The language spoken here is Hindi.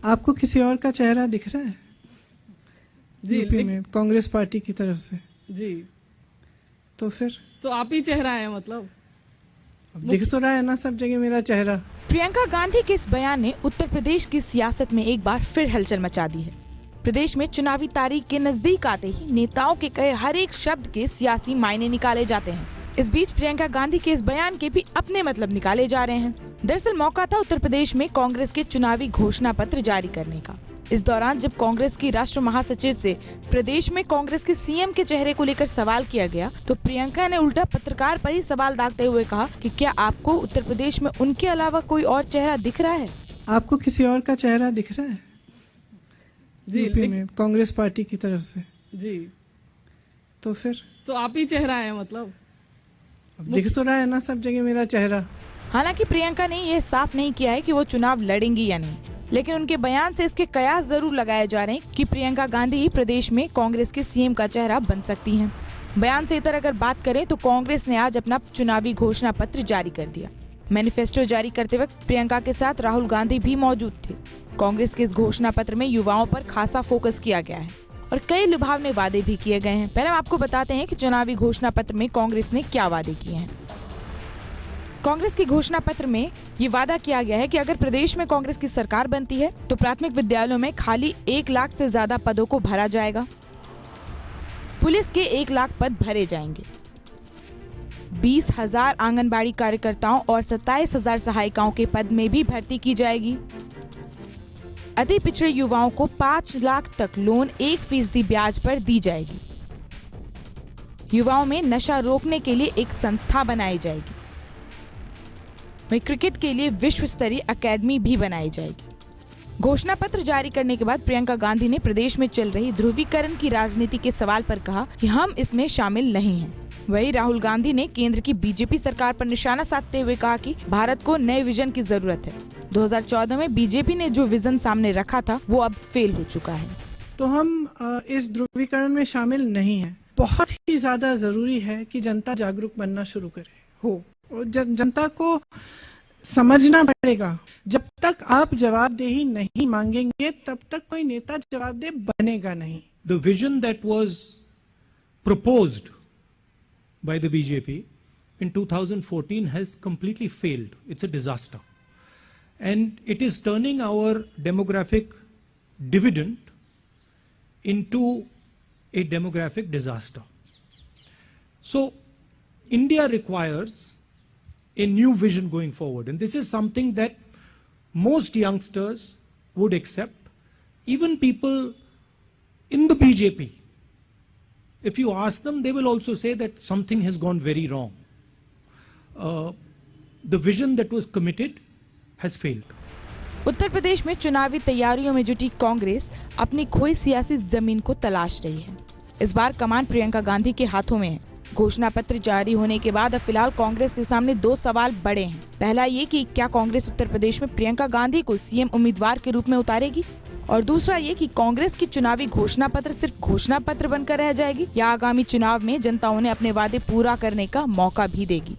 आपको किसी और का चेहरा दिख रहा है जी यूपी में कांग्रेस पार्टी की तरफ से? जी, तो फिर तो आप ही चेहरा है मतलब। अब दिख तो रहा है ना सब जगह मेरा चेहरा। प्रियंका गांधी के इस बयान ने उत्तर प्रदेश की सियासत में एक बार फिर हलचल मचा दी है। प्रदेश में चुनावी तारीख के नजदीक आते ही नेताओं के कहे हर एक शब्द के सियासी मायने निकाले जाते हैं। इस बीच प्रियंका गांधी के इस बयान के भी अपने मतलब निकाले जा रहे हैं। दरअसल मौका था उत्तर प्रदेश में कांग्रेस के चुनावी घोषणा पत्र जारी करने का। इस दौरान जब कांग्रेस की राष्ट्रीय महासचिव से प्रदेश में कांग्रेस के सीएम के चेहरे को लेकर सवाल किया गया, तो प्रियंका ने उल्टा पत्रकार पर ही सवाल दागते हुए कहा कि क्या आपको उत्तर प्रदेश में उनके अलावा कोई और चेहरा दिख रहा है? आपको किसी और का चेहरा दिख रहा है जी, यूपी में कांग्रेस पार्टी की तरफ से? जी, तो फिर तो आप ही चेहरा है मतलब। अब दिख तो रहा है ना सब जगह मेरा चेहरा। हालांकि प्रियंका ने यह साफ नहीं किया है कि वो चुनाव लड़ेंगी या नहीं, लेकिन उनके बयान से इसके कयास जरूर लगाए जा रहे हैं कि प्रियंका गांधी ही प्रदेश में कांग्रेस के सीएम का चेहरा बन सकती हैं। बयान से इतर अगर बात करें तो कांग्रेस ने आज अपना चुनावी घोषणा पत्र जारी कर दिया। मैनिफेस्टो जारी करते वक्त प्रियंका के साथ राहुल गांधी भी मौजूद थे। कांग्रेस के इस घोषणा पत्र में युवाओं पर खासा फोकस किया गया है और कई लुभावने वादे भी किए गए हैं। पहले हम आपको बताते हैं कि चुनावी घोषणा पत्र में कांग्रेस ने क्या वादे किए हैं। कांग्रेस की घोषणा पत्र में ये वादा किया गया है कि अगर प्रदेश में कांग्रेस की सरकार बनती है तो प्राथमिक विद्यालयों में खाली 1 लाख से ज्यादा पदों को भरा जाएगा। पुलिस के 1 लाख पद भरे जाएंगे। 20,000 आंगनबाड़ी कार्यकर्ताओं और 27,000 सहायिकाओं के पद में भी भर्ती की जाएगी। अति पिछड़े युवाओं को 5 लाख तक लोन 1% ब्याज पर दी जाएगी। युवाओं में नशा रोकने के लिए एक संस्था बनाई जाएगी। वहीं क्रिकेट के लिए विश्व स्तरीय अकेडमी भी बनाई जाएगी। घोषणा पत्र जारी करने के बाद प्रियंका गांधी ने प्रदेश में चल रही ध्रुवीकरण की राजनीति के सवाल पर कहा कि हम इसमें शामिल नहीं हैं। वहीं राहुल गांधी ने केंद्र की बीजेपी सरकार पर निशाना साधते हुए कहा कि भारत को नए विजन की जरूरत है। 2014 में बीजेपी ने जो विजन सामने रखा था वो अब फेल हो चुका है। तो हम इस ध्रुवीकरण में शामिल नहीं हैं। बहुत ही ज्यादा जरूरी है कि जनता जागरूक बनना शुरू करे हो और जनता को समझना पड़ेगा। जब तक आप जवाबदेही नहीं मांगेंगे तब तक कोई नेता जवाबदेह बनेगा नहीं। The vision that was proposed by the BJP in 2014 has completely failed. It's a disaster. And it is turning our demographic dividend into a demographic disaster. So India requires a new vision going forward, and this is something that most youngsters would accept. Even people in the BJP, if you ask them, they will also say that something has gone very wrong. The vision that was committed has failed. Uttar Pradesh में चुनावी तैयारियों में जुटी कांग्रेस अपनी खोई सियासी जमीन को तलाश रही है। इस बार कमान प्रियंका गांधी के हाथों में है। घोषणा पत्र जारी होने के बाद अब फिलहाल कांग्रेस के सामने 2 सवाल बड़े हैं। पहला ये कि क्या कांग्रेस उत्तर प्रदेश में प्रियंका गांधी को सीएम उम्मीदवार के रूप में उतारेगी, और दूसरा ये कि कांग्रेस की चुनावी घोषणा पत्र सिर्फ घोषणा पत्र बनकर रह जाएगी या आगामी चुनाव में जनता उन्हें अपने वादे पूरा करने का मौका भी देगी।